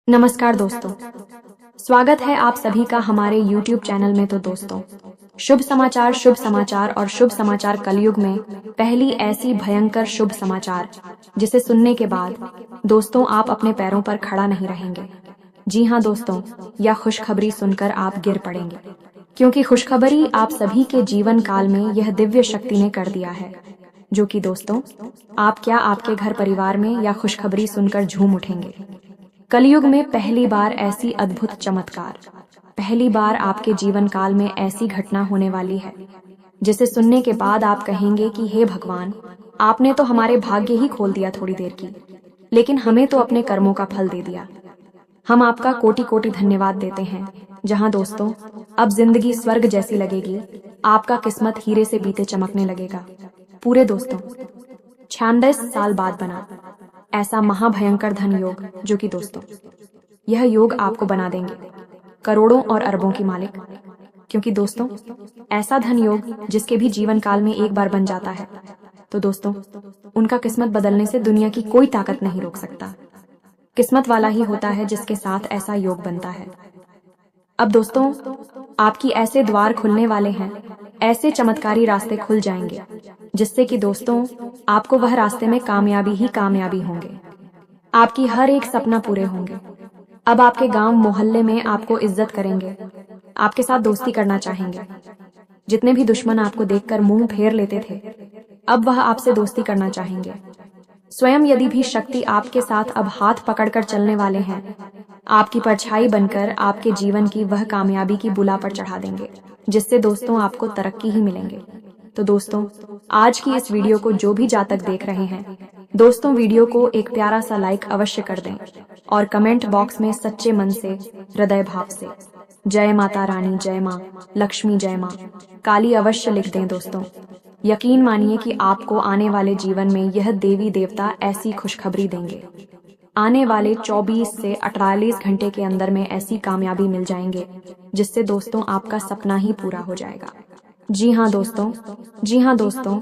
नमस्कार दोस्तों, स्वागत है आप सभी का हमारे YouTube चैनल में। तो दोस्तों, शुभ समाचार और शुभ समाचार कलयुग में पहली ऐसी भयंकर शुभ समाचार जिसे सुनने के बाद दोस्तों आप अपने पैरों पर खड़ा नहीं रहेंगे। जी हाँ दोस्तों, यह खुशखबरी सुनकर आप गिर पड़ेंगे, क्योंकि खुशखबरी आप सभी के जीवन काल में यह दिव्य शक्ति ने कर दिया है, जो कि दोस्तों आपके घर परिवार में यह खुशखबरी सुनकर झूम उठेंगे। कलयुग में पहली बार ऐसी अद्भुत चमत्कार, पहली बार आपके जीवन काल में ऐसी घटना होने वाली है जिसे सुनने के बाद आप कहेंगे कि हे भगवान, आपने तो हमारे भाग्य ही खोल दिया थोड़ी देर की, लेकिन हमें तो अपने कर्मों का फल दे दिया। हम आपका कोटि कोटि धन्यवाद देते हैं। जहां दोस्तों अब जिंदगी स्वर्ग जैसी लगेगी, आपका किस्मत हीरे से बीते चमकने लगेगा। पूरे दोस्तों 96 साल बाद बना ऐसा महाभयंकर धन योग, जो कि दोस्तों यह योग आपको बना देंगे करोड़ों और अरबों की मालिक। क्योंकि दोस्तों ऐसा धन योग जिसके भी जीवन काल में एक बार बन जाता है, तो दोस्तों उनका किस्मत बदलने से दुनिया की कोई ताकत नहीं रोक सकता। किस्मत वाला ही होता है जिसके साथ ऐसा योग बनता है। अब दोस्तों आपकी ऐसे द्वार खुलने वाले हैं, ऐसे चमत्कारी रास्ते खुल जाएंगे जिससे कि दोस्तों आपको वह रास्ते में कामयाबी ही कामयाबी होंगे। आपकी हर एक सपना पूरे होंगे। अब आपके गांव मोहल्ले में आपको इज्जत करेंगे, आपके साथ दोस्ती करना चाहेंगे। जितने भी दुश्मन आपको देखकर मुंह फेर लेते थे, अब वह आपसे दोस्ती करना चाहेंगे। स्वयं यदि भी शक्ति आपके साथ अब हाथ पकड़कर चलने वाले हैं, आपकी परछाई बनकर आपके जीवन की वह कामयाबी की बुला पर चढ़ा देंगे, जिससे दोस्तों आपको तरक्की ही मिलेंगे। तो दोस्तों आज की इस वीडियो को जो भी जातक देख रहे हैं, दोस्तों वीडियो को एक प्यारा सा लाइक अवश्य कर दें और कमेंट बॉक्स में सच्चे मन से, हृदय भाव से जय माता रानी, जय माँ लक्ष्मी, जय माँ काली अवश्य लिख दें। दोस्तों यकीन मानिए कि आपको आने वाले जीवन में यह देवी देवता ऐसी खुशखबरी देंगे। आने वाले 24 से 48 घंटे के अंदर में ऐसी कामयाबी मिल जाएंगे जिससे दोस्तों आपका सपना ही पूरा हो जाएगा। जी हाँ दोस्तों,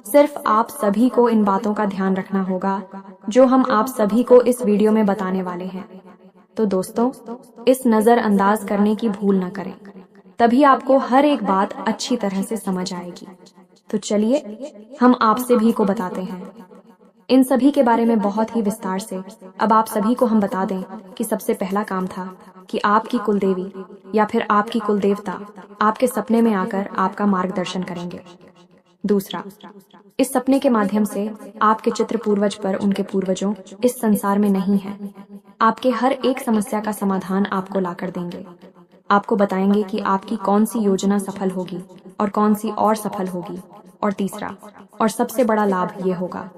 सिर्फ आप सभी को इन बातों का ध्यान रखना होगा जो हम आप सभी को इस वीडियो में बताने वाले हैं। तो दोस्तों इस नजरअंदाज करने की भूल न करें, तभी आपको हर एक बात अच्छी तरह से समझ आएगी। तो चलिए हम आपसे भी को बताते हैं इन सभी के बारे में बहुत ही विस्तार से। अब आप सभी को हम बता दें कि सबसे पहला काम था कि आपकी कुलदेवी या फिर आपकी कुलदेवता आपके सपने में आकर आपका मार्गदर्शन करेंगे। दूसरा, इस सपने के माध्यम से आपके चित्र पूर्वज पर उनके पूर्वजों इस संसार में नहीं है, आपके हर एक समस्या का समाधान आपको लाकर देंगे। आपको बताएंगे कि आपकी कौन सी योजना सफल होगी और कौन सी और सफल होगी। और तीसरा और सबसे बड़ा लाभ ये होगा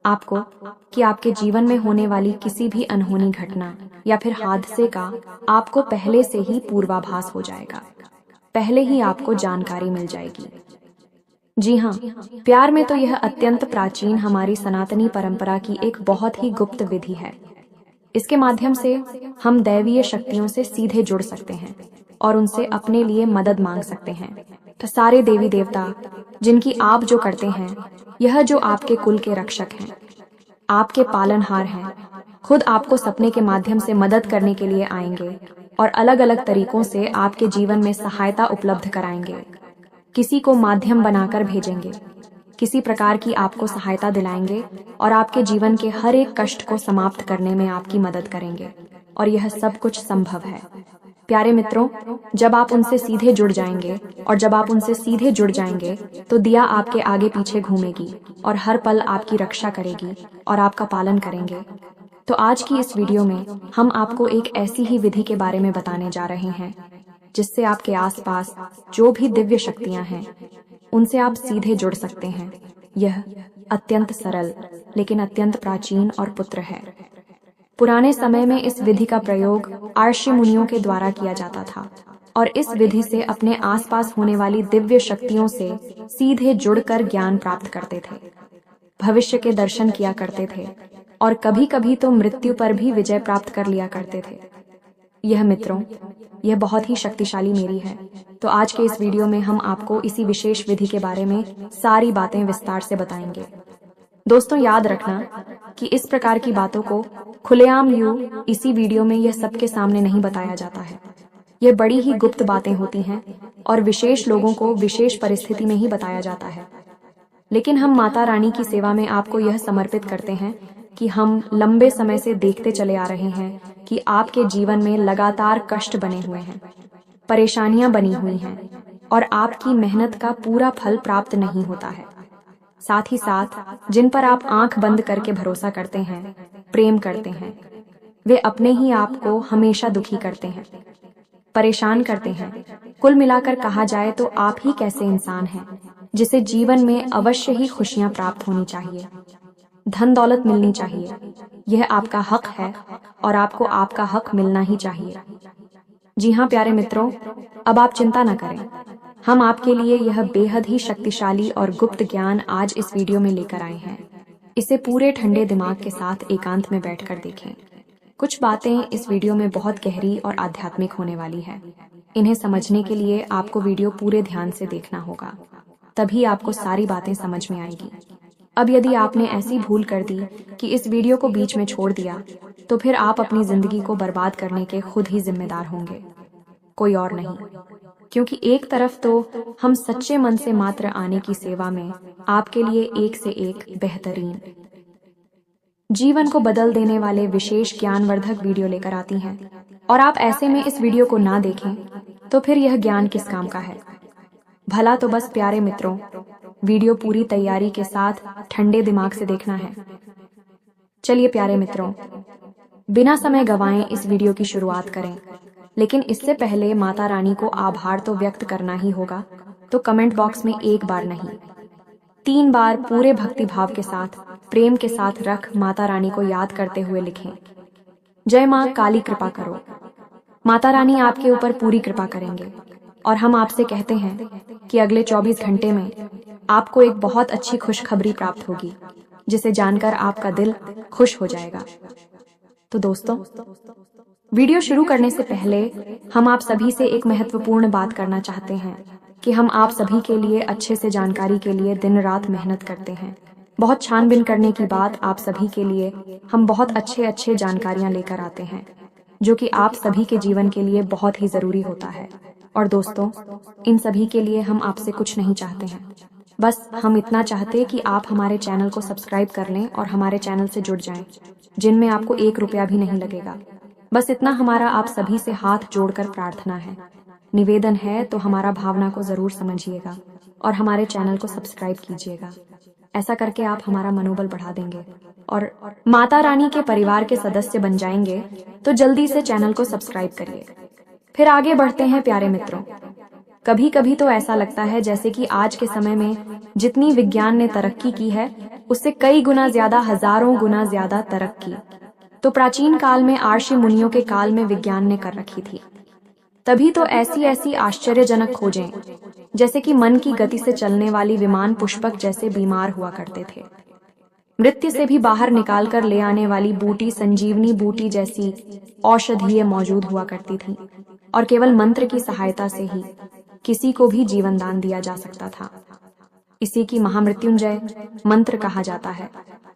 आपको कि आपके जीवन में होने वाली किसी भी अनहोनी घटना या फिर हादसे का आपको पहले से ही पूर्वाभास हो जाएगा, पहले ही आपको जानकारी मिल जाएगी। जी हाँ, प्यार में तो यह अत्यंत प्राचीन हमारी सनातनी परंपरा की एक बहुत ही गुप्त विधि है। इसके माध्यम से हम दैवीय शक्तियों से सीधे जुड़ सकते हैं और उनसे अपने लिए मदद मांग सकते हैं। तो सारे देवी देवता जिनकी आप जो करते हैं, यह जो आपके कुल के रक्षक हैं, आपके पालनहार हैं, खुद आपको सपने के माध्यम से मदद करने के लिए आएंगे और अलग अलग तरीकों से आपके जीवन में सहायता उपलब्ध कराएंगे। किसी को माध्यम बनाकर भेजेंगे, किसी प्रकार की आपको सहायता दिलाएंगे और आपके जीवन के हर एक कष्ट को समाप्त करने में आपकी मदद करेंगे। और यह सब कुछ संभव है प्यारे मित्रों, जब आप उनसे सीधे जुड़ जाएंगे। और जब आप उनसे सीधे जुड़ जाएंगे तो दिया आपके आगे पीछे घूमेगी और हर पल आपकी रक्षा करेगी और आपका पालन करेंगे। तो आज की इस वीडियो में हम आपको एक ऐसी ही विधि के बारे में बताने जा रहे हैं जिससे आपके आसपास जो भी दिव्य शक्तियां हैं, उनसे आप सीधे जुड़ सकते हैं। यह अत्यंत सरल लेकिन अत्यंत प्राचीन और पुत्र है। पुराने समय में इस विधि का प्रयोग ऋषि मुनियों के द्वारा किया जाता था और इस विधि से अपने आसपास होने वाली दिव्य शक्तियों से सीधे जुड़कर ज्ञान प्राप्त करते थे, भविष्य के दर्शन किया करते थे और कभी कभी तो मृत्यु पर भी विजय प्राप्त कर लिया करते थे। यह मित्रों, यह बहुत ही शक्तिशाली मेरी है। तो आज के इस वीडियो में हम आपको इसी विशेष विधि के बारे में सारी बातें विस्तार से बताएंगे। दोस्तों याद रखना कि इस प्रकार की बातों को खुलेआम इसी वीडियो में यह सबके सामने नहीं बताया जाता है। यह बड़ी ही गुप्त बातें होती हैं और विशेष लोगों को विशेष परिस्थिति में ही बताया जाता है। लेकिन हम माता रानी की सेवा में आपको यह समर्पित करते हैं कि हम लंबे समय से देखते चले आ रहे हैं कि आपके जीवन में लगातार कष्ट बने हुए हैं, परेशानियां बनी हुई हैं और आपकी मेहनत का पूरा फल प्राप्त नहीं होता है। साथ ही साथ जिन पर आप आंख बंद करके भरोसा करते हैं, प्रेम करते हैं, वे अपने ही आप को हमेशा दुखी करते हैं, परेशान करते हैं। कुल मिलाकर कहा जाए तो आप ही कैसे इंसान हैं जिसे जीवन में अवश्य ही खुशियां प्राप्त होनी चाहिए, धन दौलत मिलनी चाहिए। यह आपका हक है और आपको आपका हक मिलना ही चाहिए। जी हाँ प्यारे मित्रों, अब आप चिंता न करें। हम आपके लिए यह बेहद ही शक्तिशाली और गुप्त ज्ञान आज इस वीडियो में लेकर आए हैं। इसे पूरे ठंडे दिमाग के साथ एकांत में बैठकर देखें। कुछ बातें इस वीडियो में बहुत गहरी और आध्यात्मिक होने वाली है। इन्हें समझने के लिए आपको वीडियो पूरे ध्यान से देखना होगा, तभी आपको सारी बातें समझ में आएगी। अब यदि आपने ऐसी भूल कर दी कि इस वीडियो को बीच में छोड़ दिया, तो फिर आप अपनी जिंदगी को बर्बाद करने के खुद ही जिम्मेदार होंगे, कोई और नहीं। क्योंकि एक तरफ तो हम सच्चे मन से मात्र आने की सेवा में आपके लिए एक से एक बेहतरीन जीवन को बदल देने वाले विशेष ज्ञानवर्धक वीडियो लेकर आती हैं, और आप ऐसे में इस वीडियो को ना देखें तो फिर यह ज्ञान किस काम का है। भला तो बस प्यारे मित्रों, वीडियो पूरी तैयारी के साथ ठंडे दिमाग से देखना है। चलिए प्यारे मित्रों, बिना समय गवाएं इस वीडियो की शुरुआत करें। लेकिन इससे पहले माता रानी को आभार तो व्यक्त करना ही होगा, तो कमेंट बॉक्स में एक बार नहीं 3 बार पूरे भक्ति भाव के साथ, प्रेम के साथ रख माता रानी को याद करते हुए लिखें, जय माँ काली कृपा करो। माता रानी आपके ऊपर पूरी कृपा करेंगे और हम आपसे कहते हैं कि अगले 24 घंटे में आपको एक बहुत अच्छी खुशखबरी प्राप्त होगी, जिसे जानकर आपका दिल खुश हो जाएगा। तो दोस्तों, वीडियो शुरू करने से पहले हम आप सभी से एक महत्वपूर्ण बात करना चाहते हैं कि हम आप सभी के लिए अच्छे से जानकारी के लिए दिन रात मेहनत करते हैं। बहुत छानबीन करने की बात आप सभी के लिए हम बहुत अच्छे जानकारियां लेकर आते हैं, जो कि आप सभी के जीवन के लिए बहुत ही जरूरी होता है। और दोस्तों, इन सभी के लिए हम आपसे कुछ नहीं चाहते हैं, बस हम इतना चाहते हैं कि आप हमारे चैनल को सब्सक्राइब कर लें और हमारे चैनल से जुड़ जाएं, जिनमें आपको 1 रुपया भी नहीं लगेगा। बस इतना हमारा आप सभी से हाथ जोड़कर प्रार्थना है, निवेदन है। तो हमारा भावना को जरूर समझिएगा और हमारे चैनल को सब्सक्राइब कीजिएगा। ऐसा करके आप हमारा मनोबल बढ़ा देंगे और माता रानी के परिवार के सदस्य बन जाएंगे। तो जल्दी से चैनल को सब्सक्राइब करिए। फिर आगे बढ़ते हैं प्यारे मित्रों। कभी कभी तो ऐसा लगता है जैसे कि आज के समय में जितनी विज्ञान ने तरक्की की है, उससे कई गुना ज्यादा, हजारों गुना ज्यादा तरक्की तो प्राचीन काल में आर्षि मुनियों के काल में विज्ञान ने कर रखी थी। तभी तो ऐसी आश्चर्यजनक खोजें, जैसे कि मन की गति से चलने वाली विमान पुष्पक जैसे बीमार हुआ करते थे, मृत्यु से भी बाहर निकालकर ले आने वाली बूटी संजीवनी बूटी जैसी औषधीय मौजूद हुआ करती थी, और केवल मंत्र की सहायता से ही किसी को भी जीवन दान दिया जा सकता था। इसी की महामृत्युंजय मंत्र कहा जाता है,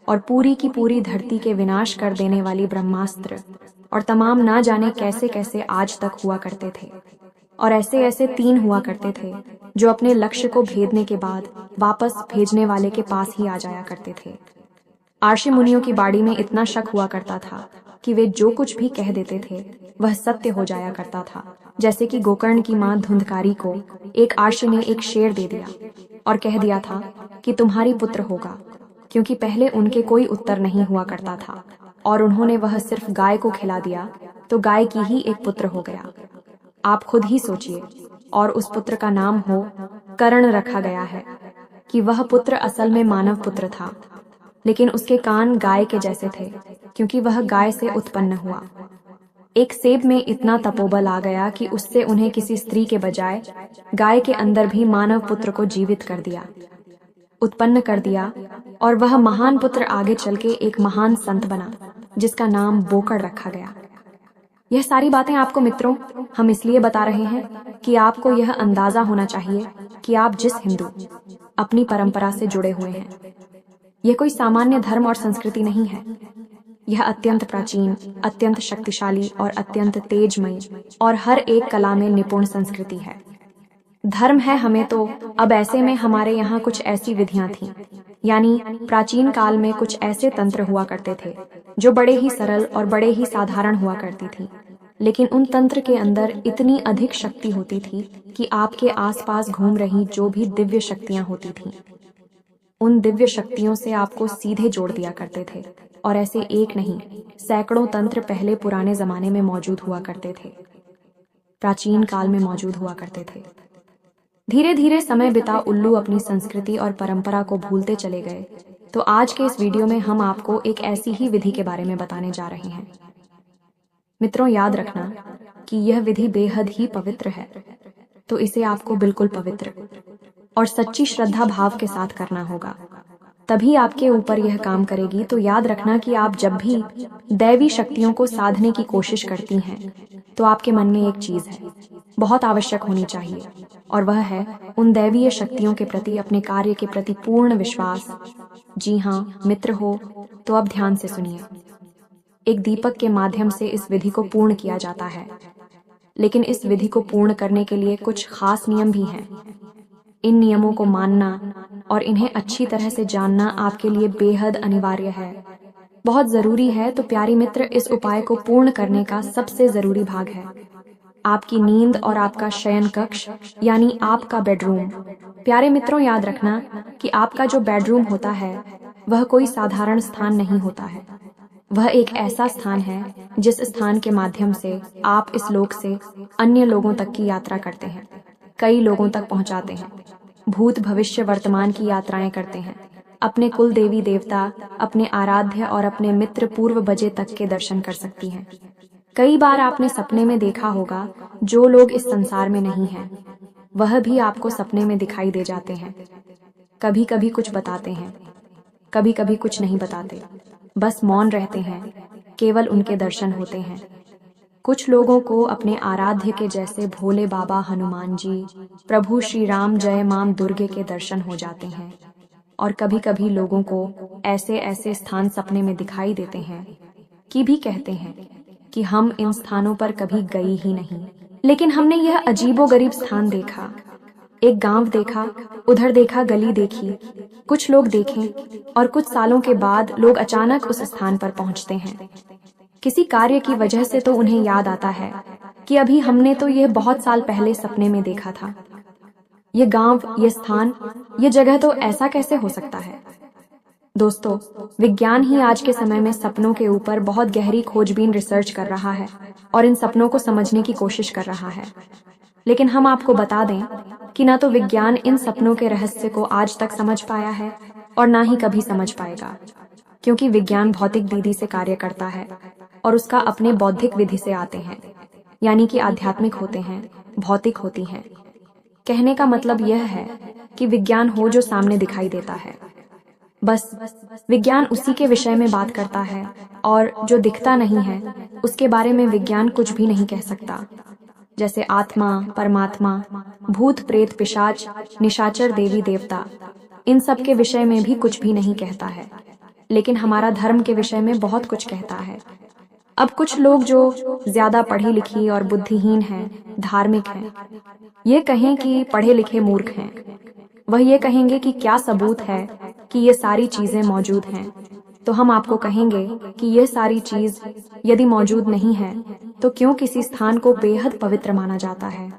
और पूरी की पूरी धरती के विनाश कर देने वाली ब्रह्मास्त्र और तमाम ना जाने कैसे कैसे आज तक हुआ करते थे। और ऐसे 3 हुआ करते थे जो अपने लक्ष्य को भेदने के बाद वापस भेजने वाले के पास ही आ जाया करते थे। आर्षि मुनियों की बाड़ी में इतना शक हुआ करता था कि वे जो कुछ भी कह देते थे वह सत्य हो जाया करता था। जैसे कि गोकर्ण की मां धुंधकारी को एक आर्षि ने एक शेर दे दिया और कह दिया था कि तुम्हारी पुत्र होगा, क्योंकि पहले उनके कोई उत्तर नहीं हुआ करता था और उन्होंने वह सिर्फ गाय को खिला दिया, तो गाय की ही एक पुत्र हो गया। आप खुद ही सोचिए, और उस पुत्र का नाम हो कर्ण रखा गया है कि वह पुत्र असल में मानव पुत्र था, लेकिन उसके कान गाय के जैसे थे, क्योंकि वह गाय से उत्पन्न हुआ। एक सेब में इतना तपोबल आ गया कि उससे उन्हें किसी स्त्री के बजाय गाय के अंदर भी मानव पुत्र को जीवित कर दिया, उत्पन्न कर दिया, और वह महान पुत्र आगे चल के एक महान संत बना, जिसका नाम बोकड़ रखा गया। यह सारी बातें आपको मित्रों हम इसलिए बता रहे हैं कि आपको यह अंदाजा होना चाहिए कि आप जिस हिंदू अपनी परंपरा से जुड़े हुए हैं, यह कोई सामान्य धर्म और संस्कृति नहीं है। यह अत्यंत प्राचीन, अत्यंत शक्तिशाली और अत्यंत तेजमयी और हर एक कला में निपुण संस्कृति है। धर्म है हमें तो अब ऐसे में हमारे यहाँ कुछ ऐसी विधियां थीं, यानी प्राचीन काल में कुछ ऐसे तंत्र हुआ करते थे जो बड़े ही सरल और बड़े ही साधारण हुआ करती थी, लेकिन उन तंत्र के अंदर इतनी अधिक शक्ति होती थी कि आपके आसपास घूम रही जो भी दिव्य शक्तियां होती थीं, उन दिव्य शक्तियों से आपको सीधे जोड़ दिया करते थे। और ऐसे एक नहीं, सैकड़ों तंत्र पहले पुराने जमाने में मौजूद हुआ करते थे, प्राचीन काल में मौजूद हुआ करते थे। धीरे धीरे समय बिता उल्लू अपनी संस्कृति और परंपरा को भूलते चले गए। तो आज के इस वीडियो में हम आपको एक ऐसी ही विधि के बारे में बताने जा रहे हैं। मित्रों, याद रखना कि यह विधि बेहद ही पवित्र है, तो इसे आपको बिल्कुल पवित्र और सच्ची श्रद्धा भाव के साथ करना होगा, तभी आपके ऊपर यह काम करेगी। तो याद रखना कि आप जब भी दैवी शक्तियों को साधने की कोशिश करती हैं, तो आपके मन में एक चीज है, बहुत आवश्यक होनी चाहिए, और वह है उन दैवीय शक्तियों के प्रति अपने कार्य के प्रति पूर्ण विश्वास। जी हाँ मित्र हो, तो अब ध्यान से सुनिए। एक दीपक के माध्यम से इस विधि को पूर्ण किया जाता है, लेकिन इस विधि को पूर्ण करने के लिए कुछ खास नियम भी हैं। इन नियमों को मानना और इन्हें अच्छी तरह से जानना आपके लिए बेहद अनिवार्य है, बहुत जरूरी है। तो प्यारी मित्र, इस उपाय को पूर्ण करने का सबसे जरूरी भाग है आपकी नींद और आपका शयन कक्ष, यानी आपका बेडरूम। प्यारे मित्रों, याद रखना कि आपका जो बेडरूम होता है वह कोई साधारण स्थान नहीं होता है। वह एक ऐसा स्थान है जिस स्थान के माध्यम से आप इस लोक से अन्य लोगों तक की यात्रा करते हैं, कई लोगों तक पहुंचाते हैं, भूत भविष्य वर्तमान की यात्राएं करते हैं, अपने कुल देवी देवता, अपने आराध्य और अपने मित्र पूर्व बजे तक के दर्शन कर सकती हैं। कई बार आपने सपने में देखा होगा जो लोग इस संसार में नहीं हैं, वह भी आपको सपने में दिखाई दे जाते हैं। कभी कभी कुछ बताते हैं, कभी कभी कुछ नहीं बताते, बस मौन रहते हैं, केवल उनके दर्शन होते हैं। कुछ लोगों को अपने आराध्य के जैसे भोले बाबा हनुमान जी, प्रभु श्री राम, जय मां दुर्गे के दर्शन हो जाते हैं। और कभी कभी लोगों को ऐसे ऐसे स्थान सपने में दिखाई देते हैं कि भी कहते हैं कि हम इन स्थानों पर कभी गए ही नहीं, लेकिन हमने यह अजीबोगरीब स्थान देखा, एक गांव देखा, उधर देखा, गली देखी, कुछ लोग देखें, और कुछ सालों के बाद लोग अचानक उस स्थान पर पहुंचते हैं। किसी कार्य की वजह से तो उन्हें याद आता है कि अभी हमने तो यह बहुत साल पहले सपने में देखा था। ये गांव, ये स्थान, ये जगह तो ऐसा कैसे हो सकता है? दोस्तों, विज्ञान ही आज के समय में सपनों के ऊपर बहुत गहरी खोजबीन रिसर्च कर रहा है और इन सपनों को समझने की कोशिश कर रहा है। लेकिन हम आपको बता दें कि ना तो विज्ञान इन सपनों के रहस्य को आज तक समझ पाया है और ना ही कभी समझ पाएगा, क्योंकि विज्ञान भौतिक विधि से कार्य करता है और उसका अपने बौद्धिक विधि से आते हैं, यानी कि आध्यात्मिक होते हैं, भौतिक होती हैं। कहने का मतलब यह है कि विज्ञान हो जो सामने दिखाई देता है, बस विज्ञान उसी के विषय में बात करता है, और जो दिखता नहीं है उसके बारे में विज्ञान कुछ भी नहीं कह सकता। जैसे आत्मा, परमात्मा, भूत प्रेत, पिशाच, निशाचर, देवी देवता, इन सब के विषय में भी कुछ भी नहीं कहता है। लेकिन हमारा धर्म के विषय में बहुत कुछ कहता है। अब कुछ लोग जो ज्यादा पढ़ी लिखी और बुद्धिहीन हैं, धार्मिक हैं, ये कहें कि पढ़े लिखे मूर्ख हैं, वह ये कहेंगे कि क्या सबूत है कि ये सारी चीजें मौजूद हैं। तो हम आपको कहेंगे कि ये सारी चीज यदि मौजूद नहीं है तो क्यों किसी स्थान को बेहद पवित्र माना जाता है?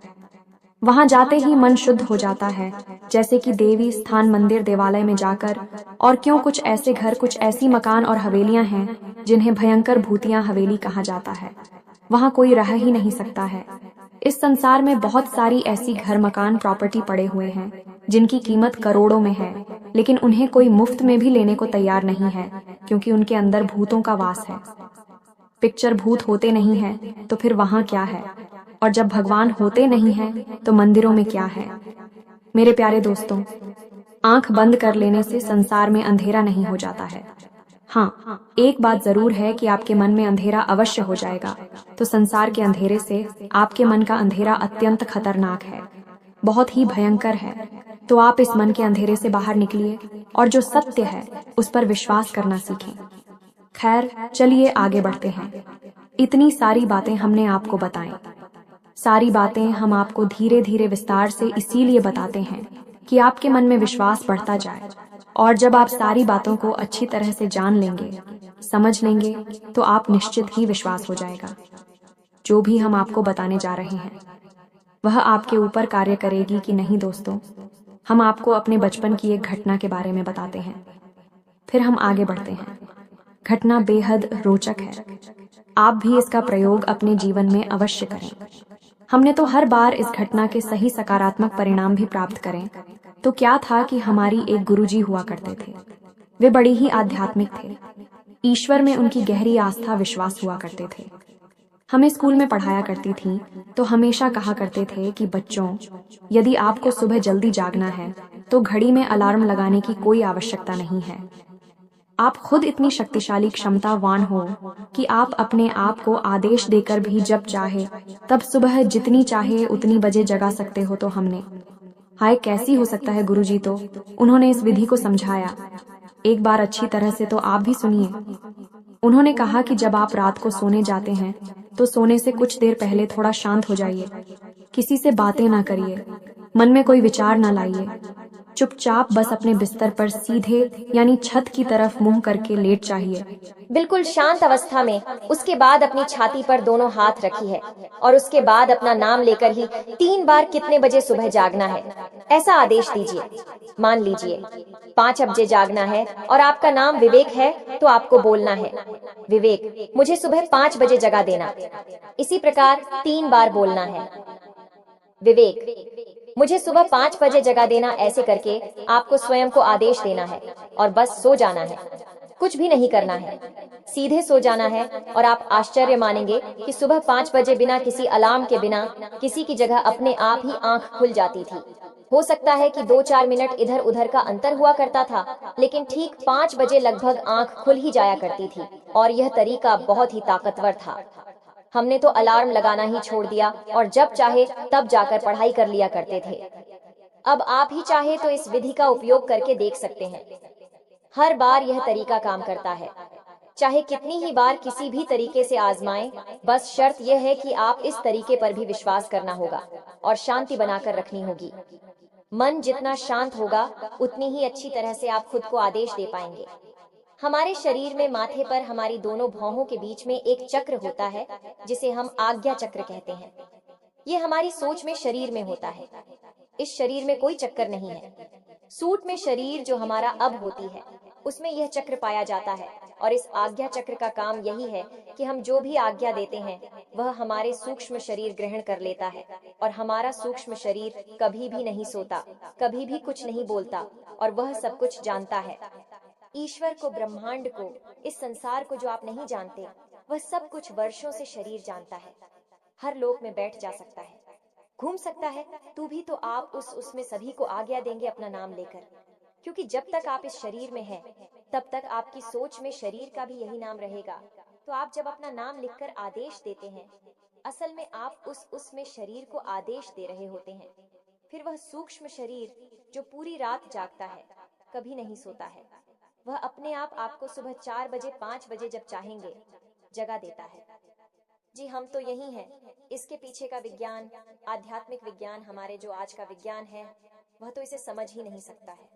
वहां जाते ही मन शुद्ध हो जाता है, जैसे कि देवी स्थान, मंदिर, देवालय में जाकर। और क्यों कुछ ऐसे घर, कुछ ऐसी मकान और हवेलियां हैं जिन्हें भयंकर भूतिया हवेली कहा जाता है, वहां कोई रह ही नहीं सकता है। इस संसार में बहुत सारी ऐसी घर, मकान, प्रॉपर्टी पड़े हुए हैं जिनकी कीमत करोड़ों में है, लेकिन उन्हें कोई मुफ्त में भी लेने को तैयार नहीं है, क्योंकि उनके अंदर भूतों का वास है। पिक्चर भूत होते नहीं है तो फिर वहां क्या है? और जब भगवान होते नहीं हैं तो मंदिरों में क्या है? मेरे प्यारे दोस्तों, आंख बंद कर लेने से संसार में अंधेरा नहीं हो जाता है। हाँ, एक बात जरूर है कि आपके मन में अंधेरा अवश्य हो जाएगा। तो संसार के अंधेरे से आपके मन का अंधेरा अत्यंत खतरनाक है, बहुत ही भयंकर है। तो आप इस मन के अंधेरे से बाहर निकलिए और जो सत्य है उस पर विश्वास करना सीखें। खैर, चलिए आगे बढ़ते हैं। इतनी सारी बातें हमने आपको बताएं। सारी बातें हम आपको धीरे धीरे विस्तार से इसीलिए बताते हैं कि आपके मन में विश्वास बढ़ता जाए, और जब आप सारी बातों को अच्छी तरह से जान लेंगे, समझ लेंगे, तो आप निश्चित ही विश्वास हो जाएगा। जो भी हम आपको बताने जा रहे हैं वह आपके ऊपर कार्य करेगी कि नहीं दोस्तों, हम आपको अपने बचपन की एक घटना के बारे में बताते हैं, फिर हम आगे बढ़ते हैं। घटना बेहद रोचक है, आप भी इसका प्रयोग अपने जीवन में अवश्य करें। हमने तो हर बार इस घटना के सही सकारात्मक परिणाम भी प्राप्त करें। तो क्या था कि हमारी एक गुरुजी हुआ करते थे। वे बड़ी ही आध्यात्मिक थे, ईश्वर में उनकी गहरी आस्था विश्वास हुआ करते थे। हमें स्कूल में पढ़ाया करती थी तो हमेशा कहा करते थे कि बच्चों, यदि आपको सुबह जल्दी जागना है तो घड़ी में अलार्म लगाने की कोई आवश्यकता नहीं है। आप खुद इतनी शक्तिशाली क्षमतावान हो कि आप अपने आप को आदेश देकर भी जब चाहे तब सुबह जितनी चाहे उतनी बजे जगा सकते हो। तो हमने, हाय कैसी हो सकता है गुरुजी, तो उन्होंने इस विधि को समझाया। एक बार अच्छी तरह से तो आप भी सुनिए। उन्होंने कहा कि जब आप रात को सोने जाते हैं तो सोने से कुछ देर पहले थोड़ा शांत हो जाइए, किसी से बातें ना करिए, मन में कोई विचार ना लाइए, चुपचाप बस अपने बिस्तर पर सीधे यानी छत की तरफ मुंह करके लेट जाइए। बिल्कुल शांत अवस्था में। उसके बाद अपनी छाती पर दोनों हाथ रखी है और उसके बाद अपना नाम लेकर ही 3 बार कितने बजे सुबह जागना है ऐसा आदेश दीजिए। मान लीजिए 5 बजे जागना है और आपका नाम विवेक है, तो आपको बोलना है, विवेक मुझे सुबह 5 बजे जगा देना। इसी प्रकार 3 बार बोलना है, विवेक मुझे सुबह 5 बजे जगा देना। ऐसे करके आपको स्वयं को आदेश देना है और बस सो जाना है, कुछ भी नहीं करना है, सीधे सो जाना है। और आप आश्चर्य मानेंगे कि सुबह 5 बजे बिना किसी अलार्म के, बिना किसी की जगह अपने आप ही आंख खुल जाती थी। हो सकता है कि 2-4 मिनट इधर उधर का अंतर हुआ करता था, लेकिन ठीक 5 बजे लगभग आंख खुल ही जाया करती थी। और यह तरीका बहुत ही ताकतवर था। हमने तो अलार्म लगाना ही छोड़ दिया और जब चाहे तब जाकर पढ़ाई कर लिया करते थे। अब आप ही चाहे तो इस विधि का उपयोग करके देख सकते हैं। हर बार यह तरीका काम करता है, चाहे कितनी ही बार किसी भी तरीके से आजमाएं। बस शर्त यह है कि आप इस तरीके पर भी विश्वास करना होगा और शांति बनाकर रखनी होगी। मन जितना शांत होगा उतनी ही अच्छी तरह से आप खुद को आदेश दे पाएंगे। हमारे शरीर में माथे पर हमारी दोनों भौहों के बीच में एक चक्र होता है जिसे हम आज्ञा चक्र कहते हैं। ये हमारी सोच में शरीर में होता है। इस शरीर में कोई चक्कर नहीं है। सूट में शरीर जो हमारा अब होती है उसमें यह चक्र पाया जाता है। और इस आज्ञा चक्र का काम यही है कि हम जो भी आज्ञा देते हैं वह हमारे सूक्ष्म शरीर ग्रहण कर लेता है। और हमारा सूक्ष्म शरीर कभी भी नहीं सोता, कभी भी कुछ नहीं बोलता, और वह सब कुछ जानता है। ईश्वर को, ब्रह्मांड को, इस संसार को जो आप नहीं जानते, वह सब कुछ वर्षों से शरीर जानता है। हर लोक में बैठ जा सकता है, घूम सकता है, तू भी तो आप उसमें सभी को आज्ञा देंगे अपना नाम लेकर। क्योंकि जब तक आप इस शरीर में हैं, तब तक आपकी सोच में शरीर का भी यही नाम रहेगा। तो आप जब अपना नाम लिखकर आदेश देते हैं, असल में आप उसमें शरीर को आदेश दे रहे होते हैं। फिर वह सूक्ष्म शरीर जो पूरी रात जागता है, कभी नहीं सोता है, वह अपने आप आपको सुबह 4 बजे 5 बजे जब चाहेंगे जगा देता है। जी, हम तो यही हैं। इसके पीछे का विज्ञान, आध्यात्मिक विज्ञान, हमारे जो आज का विज्ञान है, वह तो इसे समझ ही नहीं सकता है,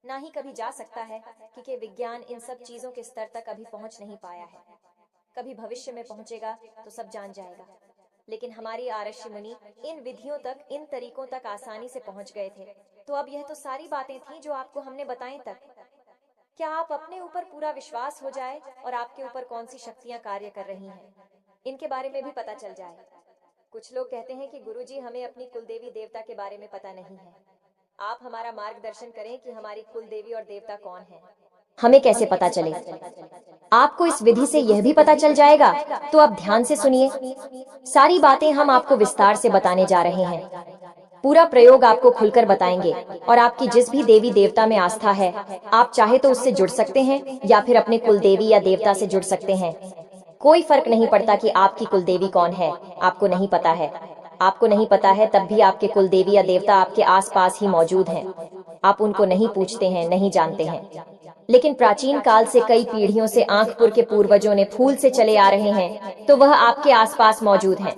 ना ही कभी जा सकता है, क्योंकि विज्ञान इन सब चीजों के स्तर तक अभी पहुंच नहीं पाया है। कभी भविष्य में पहुंचेगा तो सब जान जाएगा। लेकिन हमारी आरष्य मुनि इन विधियों तक, इन तरीकों तक आसानी से पहुंच गए थे। तो अब यह तो सारी बातें थी जो आपको हमने बताई तक। क्या आप अपने ऊपर पूरा विश्वास हो जाए और आपके ऊपर कौन सी शक्तियां कार्य कर रही हैं, इनके बारे में भी पता चल जाए। कुछ लोग कहते हैं कि गुरुजी, हमें अपनी कुलदेवी देवता के बारे में पता नहीं है। आप हमारा मार्गदर्शन करें कि हमारी कुलदेवी और देवता कौन है। हमें कैसे पता चले? आपको इस विधि से यह भी पता चल जाएगा। तो आप ध्यान से सुनिए, सारी बातें हम आपको विस्तार से बताने जा रहे हैं। पूरा प्रयोग आपको खुलकर बताएंगे। और आपकी जिस भी देवी देवता में आस्था है, आप चाहे तो उससे जुड़ सकते हैं या फिर अपने कुलदेवी या देवता से जुड़ सकते हैं। कोई फर्क नहीं पड़ता कि आपकी कुलदेवी कौन है, आपको नहीं पता है। आपको नहीं पता है तब भी आपके कुल देवी या देवता आपके आसपास ही मौजूद हैं। आप उनको नहीं पूछते हैं, नहीं जानते हैं। लेकिन प्राचीन काल से कई पीढ़ियों से आंखपुर के पूर्वजों ने फूल से चले आ रहे हैं, तो वह आपके आसपास मौजूद हैं।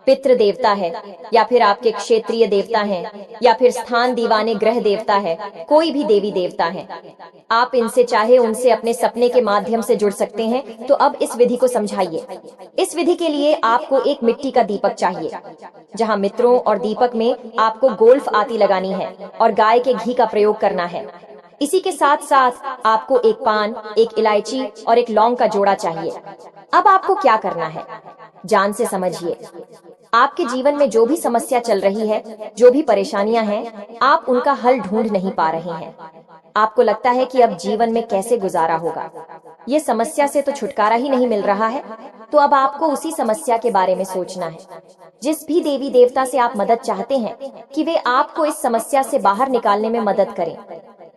पितृ देवता है, या फिर आपके क्षेत्रीय देवता हैं, या फिर स्थान दीवाने ग्रह देवता है, कोई भी देवी देवता है। आप इनसे चाहे उनसे अपने सपने के माध्यम से जुड़ सकते हैं। तो अब इस विधि को समझाइए। इस विधि के लिए आपको एक मिट्टी का दीपक चाहिए, जहां मित्रों और दीपक में आपको गोल्फ आती लगानी है और गाय के घी का प्रयोग करना है। इसी के साथ साथ आपको एक पान, एक इलायची और एक लौंग का जोड़ा चाहिए। अब आपको क्या करना है, जान से समझिए। आपके जीवन में जो भी समस्या चल रही है, जो भी परेशानियां हैं, आप उनका हल ढूंढ नहीं पा रहे हैं। आपको लगता है कि अब जीवन में कैसे गुजारा होगा, ये समस्या से तो छुटकारा ही नहीं मिल रहा है। तो अब आपको उसी समस्या के बारे में सोचना है। जिस भी देवी देवता से आप मदद चाहते हैं कि वे आपको इस समस्या से बाहर निकालने में मदद करें,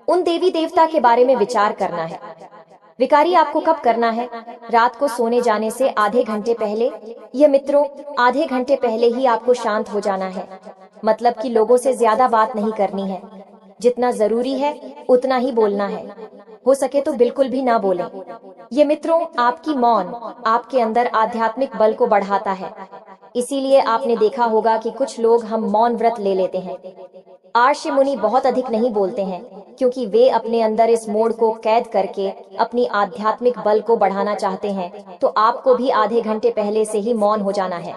उन देवी देवता के बारे में विचार करना है। विकारी आपको कब करना है? रात को सोने जाने से आधे घंटे पहले। यह मित्रों, आधे घंटे पहले ही आपको शांत हो जाना है। मतलब कि लोगों से ज्यादा बात नहीं करनी है। जितना जरूरी है उतना ही बोलना है। हो सके तो बिल्कुल भी ना बोलें। ये मित्रों, आपकी मौन आपके अंदर आध्यात्मिक बल को बढ़ाता है। इसीलिए आपने देखा होगा कि कुछ लोग हम मौन व्रत ले लेते हैं। आर्षि मुनि बहुत अधिक नहीं बोलते हैं, क्योंकि वे अपने अंदर इस मोड़ को कैद करके अपनी आध्यात्मिक बल को बढ़ाना चाहते हैं। तो आपको भी आधे घंटे पहले से ही मौन हो जाना है।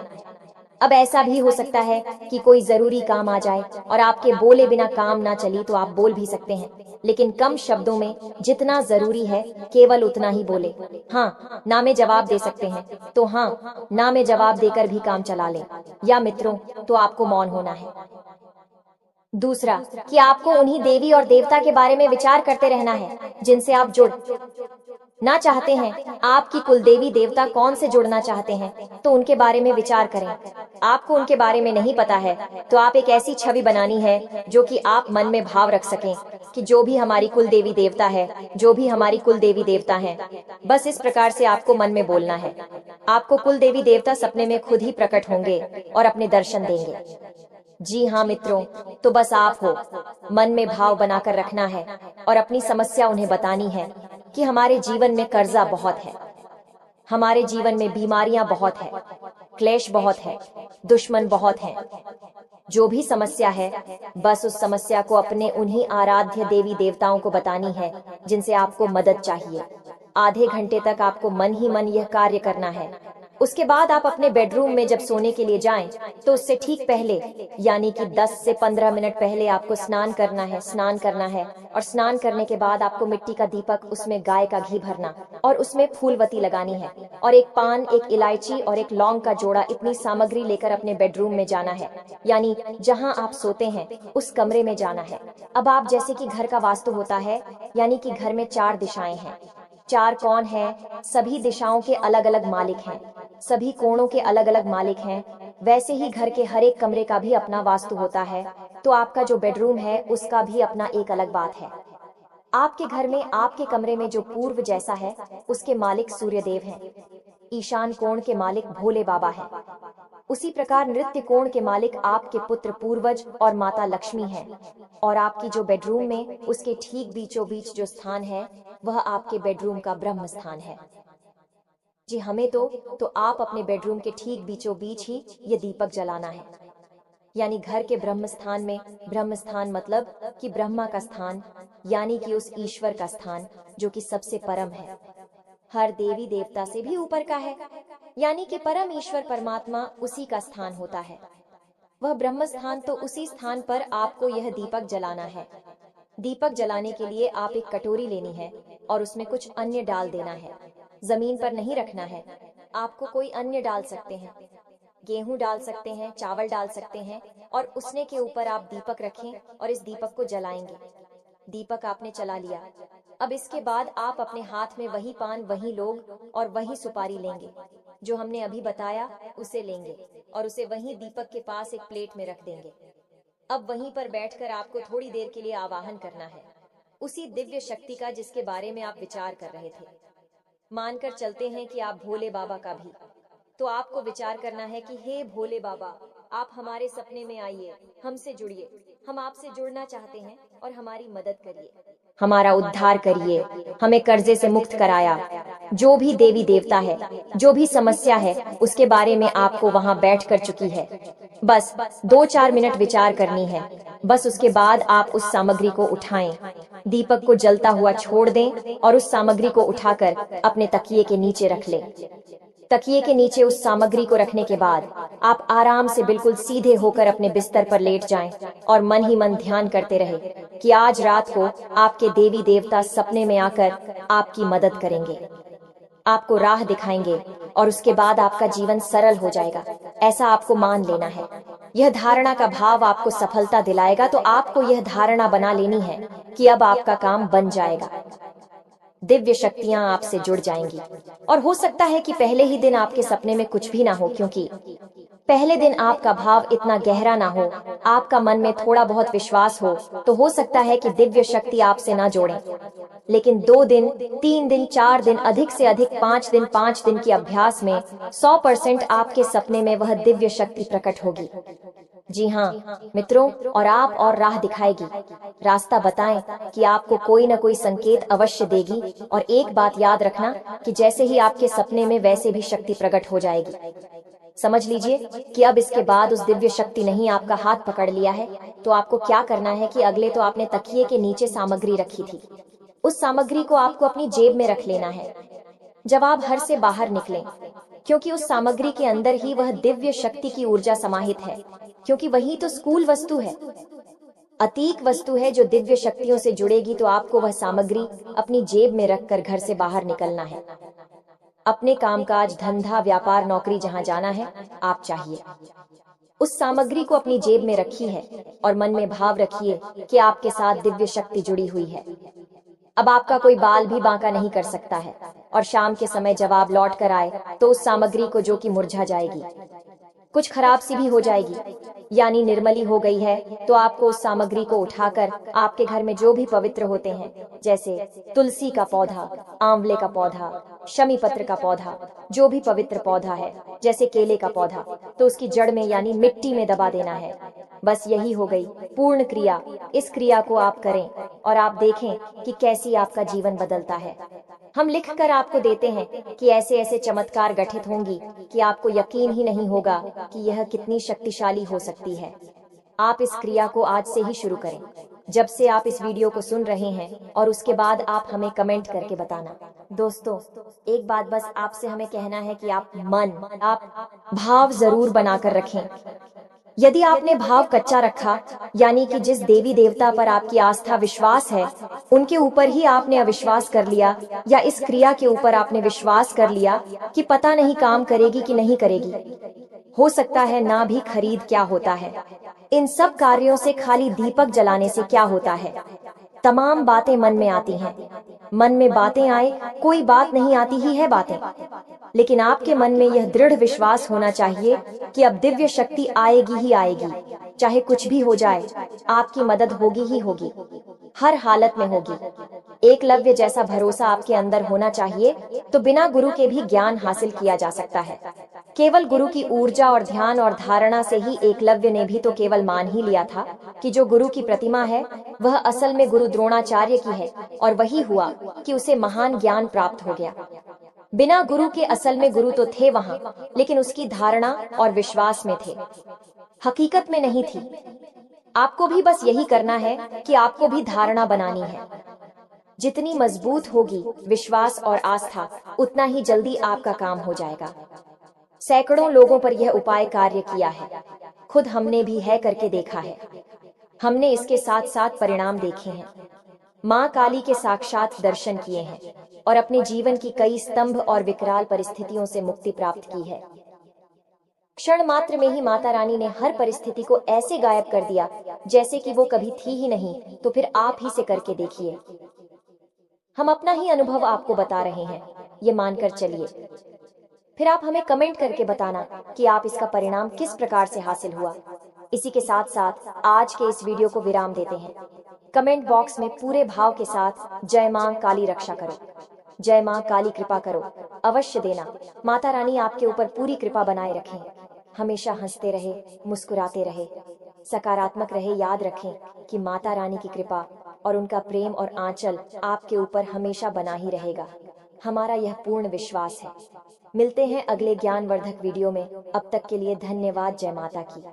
अब ऐसा भी हो सकता है कि कोई जरूरी काम आ जाए और आपके बोले बिना काम ना चली, तो आप बोल भी सकते हैं, लेकिन कम शब्दों में। जितना जरूरी है केवल उतना ही बोले। हाँ, ना में जवाब दे सकते हैं तो हाँ, ना में जवाब देकर भी काम चला लें। या मित्रों, तो आपको मौन होना है। दूसरा, कि आपको उन्हीं देवी और देवता के बारे में विचार करते रहना है जिनसे आप जुड़ ना चाहते हैं। आपकी कुल देवी देवता कौन से जुड़ना चाहते हैं, तो उनके बारे में विचार करें। आपको उनके बारे में नहीं पता है, तो आप एक ऐसी छवि बनानी है जो कि आप मन में भाव रख सकें कि जो भी हमारी कुल देवी देवता है, जो भी हमारी कुल देवी देवता है। बस इस प्रकार से आपको मन में बोलना है। आपको कुल देवी देवता सपने में खुद ही प्रकट होंगे और अपने दर्शन देंगे। जी हाँ मित्रों, तो बस आप हो, मन में भाव बनाकर रखना है और अपनी समस्या उन्हें बतानी है कि हमारे जीवन में कर्जा बहुत है, हमारे जीवन में बीमारियां बहुत है, क्लेश बहुत है, दुश्मन बहुत हैं। जो भी समस्या है, बस उस समस्या को अपने उन्हीं आराध्य देवी देवताओं को बतानी है जिनसे आपको मदद चाहिए। आधे घंटे तक आपको मन ही मन यह कार्य करना है। उसके बाद आप अपने बेडरूम में जब सोने के लिए जाएं, तो उससे ठीक पहले, यानी कि 10 से 15 मिनट पहले आपको स्नान करना है। और स्नान करने के बाद आपको मिट्टी का दीपक, उसमें गाय का घी भरना और उसमें फूलवती लगानी है। और एक पान, एक इलायची और एक लौंग का जोड़ा, इतनी सामग्री लेकर अपने बेडरूम में जाना है। यानी जहां आप सोते हैं उस कमरे में जाना है। अब आप जैसे कि घर का वास्तु होता है, यानी कि घर में 4 दिशाएं हैं। 4 कौन हैं? सभी दिशाओं के अलग अलग मालिक हैं, सभी कोणों के अलग अलग मालिक हैं। वैसे ही घर के हर एक कमरे का भी अपना वास्तु होता है। तो आपका जो बेडरूम है उसका भी अपना एक अलग बात है। आपके घर में, आपके कमरे में जो पूर्व जैसा है, उसके मालिक सूर्यदेव हैं। ईशान कोण के मालिक भोले बाबा हैं। उसी प्रकार नृत्य कोण के मालिक आपके पुत्र पूर्वज और माता लक्ष्मी हैं। और आपकी जो बेडरूम में, उसके ठीक बीचों बीच जो स्थान है, वह आपके बेडरूम का ब्रह्म स्थान है। जी हमें तो आप अपने बेडरूम के ठीक बीचों बीच ही ये दीपक जलाना है। यानी घर के ब्रह्म स्थान में, ब्रह्म स्थान मतलब कि ब्रह्मा का स्थान, यानी कि उस ईश्वर का स्थान जो कि सबसे परम है, हर देवी देवता से भी ऊपर का है। यानी कि परम ईश्वर परमात्मा, उसी का स्थान होता है, वह ब्रह्म स्थान। तो उसी स्थान पर आपको यह दीपक जलाना है। दीपक जलाने के लिए आप एक कटोरी लेनी है और उसमें कुछ अन्य डाल देना है। जमीन पर नहीं रखना है, आपको कोई अन्य डाल सकते हैं, गेहूं डाल सकते हैं, चावल डाल सकते हैं। और उसने के ऊपर आप दीपक रखें और इस दीपक को जलाएंगे। दीपक आपने चला लिया। अब इसके बाद आप अपने हाथ में वही पान, वही लोग और वही सुपारी लेंगे जो हमने अभी बताया, उसे लेंगे और उसे वहीं दीपक के पास एक प्लेट में रख देंगे। अब वहीं पर बैठकर आपको थोड़ी देर के लिए आवाहन करना है उसी दिव्य शक्ति का जिसके बारे में आप विचार कर रहे थे। मानकर चलते हैं कि आप भोले बाबा का भी, तो आपको विचार करना है कि हे भोले बाबा, आप हमारे सपने में आइए, हमसे जुड़िए। हम आपसे जुड़ना चाहते हैं और हमारी मदद करिए। हमारा उद्धार करिए, हमें कर्जे से मुक्त कराया। जो भी देवी देवता है, जो भी समस्या है, उसके बारे में आपको वहां बैठ कर चुकी है। बस 2-4 मिनट विचार करनी है। बस उसके बाद आप उस सामग्री को उठाएं, दीपक को जलता हुआ छोड़ दें और उस सामग्री को उठाकर अपने तकिए के नीचे रख लें। तकिए के नीचे उस सामग्री को रखने के बाद आप आराम से बिल्कुल सीधे होकर अपने बिस्तर पर लेट जाएं और मन ही मन ध्यान करते रहे कि आज रात को आपके देवी देवता सपने में आकर आपकी मदद करेंगे, आपको राह दिखाएंगे और उसके बाद आपका जीवन सरल हो जाएगा। ऐसा आपको मान लेना है। यह धारणा का भाव आपको सफलता दिलाएगा, तो आपको यह धारणा बना लेनी है कि अब आपका काम बन जाएगा। दिव्य शक्तियां आपसे जुड़ जाएंगी और हो सकता है कि पहले ही दिन आपके सपने में कुछ भी ना हो, क्योंकि पहले दिन आपका भाव इतना गहरा ना हो, आपका मन में थोड़ा बहुत विश्वास हो सकता है कि दिव्य शक्ति आपसे ना जोड़े। लेकिन 2 दिन, 3 दिन, 4 दिन, अधिक से अधिक 5 दिन के अभ्यास में 100% आपके सपने में वह दिव्य शक्ति प्रकट होगी। जी हाँ मित्रों, और आप और राह दिखाएगी, रास्ता बताएं कि आपको कोई न कोई संकेत अवश्य देगी। और एक बात याद रखना कि जैसे ही आपके सपने में वैसे भी शक्ति प्रकट हो जाएगी। समझ लीजिए कि अब इसके बाद उस दिव्य शक्ति नहीं आपका हाथ पकड़ लिया है, तो आपको क्या करना है कि अगले तो आपने तकिए के नीचे सामग्री रखी थी, उस सामग्री को आपको अपनी जेब में रख लेना है जब आप घर से बाहर निकलें, क्योंकि उस सामग्री के अंदर ही वह दिव्य शक्ति की ऊर्जा समाहित है, क्योंकि वही तो स्थूल वस्तु है, अतीक वस्तु है जो दिव्य शक्तियों से जुड़ेगी। तो आपको वह सामग्री अपनी जेब में रखकर घर से बाहर निकलना है। अपने कामकाज, धंधा, व्यापार, नौकरी जहां जाना है, आप चाहिए उस सामग्री को अपनी जेब में रखी है और मन में भाव रखिए कि आपके साथ दिव्य शक्ति जुड़ी हुई है। अब आपका कोई बाल भी बांका नहीं कर सकता है और शाम के समय जब आप लौट कर आए तो उस सामग्री को, जो कि मुरझा जाएगी, कुछ खराब सी भी हो जाएगी, यानी निर्मली हो गई है, तो आपको उस सामग्री को उठाकर आपके घर में जो भी पवित्र होते हैं, जैसे तुलसी का पौधा, आंवले का पौधा, शमी पत्र का पौधा, जो भी पवित्र पौधा है, जैसे केले का पौधा, तो उसकी जड़ में यानी मिट्टी में दबा देना है। बस यही हो गई पूर्ण क्रिया। इस क्रिया को आप करें और आप देखें कि कैसी आपका जीवन बदलता है। हम लिख कर आपको देते हैं कि ऐसे ऐसे चमत्कार घटित होंगी कि आपको यकीन ही नहीं होगा कि यह कितनी शक्तिशाली हो सकती है। आप इस क्रिया को आज से ही शुरू करें, जब से आप इस वीडियो को सुन रहे हैं, और उसके बाद आप हमें कमेंट करके बताना। दोस्तों, एक बात बस आपसे हमें कहना है कि आप भाव जरूर बनाकर रखें। यदि आपने भाव कच्चा रखा, यानी कि जिस देवी देवता पर आपकी आस्था विश्वास है उनके ऊपर ही आपने अविश्वास कर लिया, या इस क्रिया के ऊपर आपने विश्वास कर लिया कि पता नहीं काम करेगी कि नहीं करेगी, हो सकता है ना भी खरीद क्या होता है, इन सब कार्यों से खाली दीपक जलाने से क्या होता है। तमाम बातें मन में आती हैं, मन में बातें आए, कोई बात नहीं आती ही है बातें, लेकिन आपके मन में यह दृढ़ विश्वास होना चाहिए कि अब दिव्य शक्ति आएगी ही आएगी, चाहे कुछ भी हो जाए, आपकी मदद होगी ही होगी, हर हालत में होगी। एकलव्य जैसा भरोसा आपके अंदर होना चाहिए, तो बिना गुरु के भी ज्ञान हासिल किया जा सकता है। केवल गुरु की ऊर्जा और ध्यान और धारणा से ही एकलव्य ने भी तो केवल मान ही लिया था कि जो गुरु की प्रतिमा है वह असल में गुरु द्रोणाचार्य की है, और वही हुआ कि उसे महान ज्ञान प्राप्त हो गया। बिना गुरु के असल में गुरु तो थे वहां, लेकिन उसकी धारणा और विश्वास में थे, हकीकत में नहीं थी। आपको भी बस यही करना है कि आपको भी धारणा बनानी है। जितनी मजबूत होगी विश्वास और आस्था, उतना ही जल्दी आपका काम हो जाएगा। सैकड़ों लोगों पर यह उपाय कार्य किया है, खुद हमने भी है करके देखा है। हमने इसके साथ साथ परिणाम देखे हैं, माँ काली के साक्षात दर्शन किए हैं और अपने जीवन की कई स्तंभ और विकराल परिस्थितियों से मुक्ति प्राप्त की है। क्षण मात्र में ही माता रानी ने हर परिस्थिति को ऐसे गायब कर दिया जैसे कि वो कभी थी ही नहीं। तो फिर आप ही से करके देखिए। हम अपना ही अनुभव आपको बता रहे हैं, ये मानकर चलिए। फिर आप हमें कमेंट करके बताना कि आप इसका परिणाम किस प्रकार से हासिल हुआ। इसी के साथ साथ आज के इस वीडियो को विराम देते हैं। कमेंट बॉक्स में पूरे भाव के साथ जय मां काली रक्षा करो, जय मां काली कृपा करो अवश्य देना। माता रानी आपके ऊपर पूरी कृपा बनाए रखें। हमेशा हंसते रहे, मुस्कुराते रहे, सकारात्मक रहे। याद रखें कि माता रानी की कृपा और उनका प्रेम और आंचल आपके ऊपर हमेशा बना ही रहेगा। हमारा यह पूर्ण विश्वास है। मिलते हैं अगले ज्ञानवर्धक वीडियो में। अब तक के लिए धन्यवाद। जय माता की।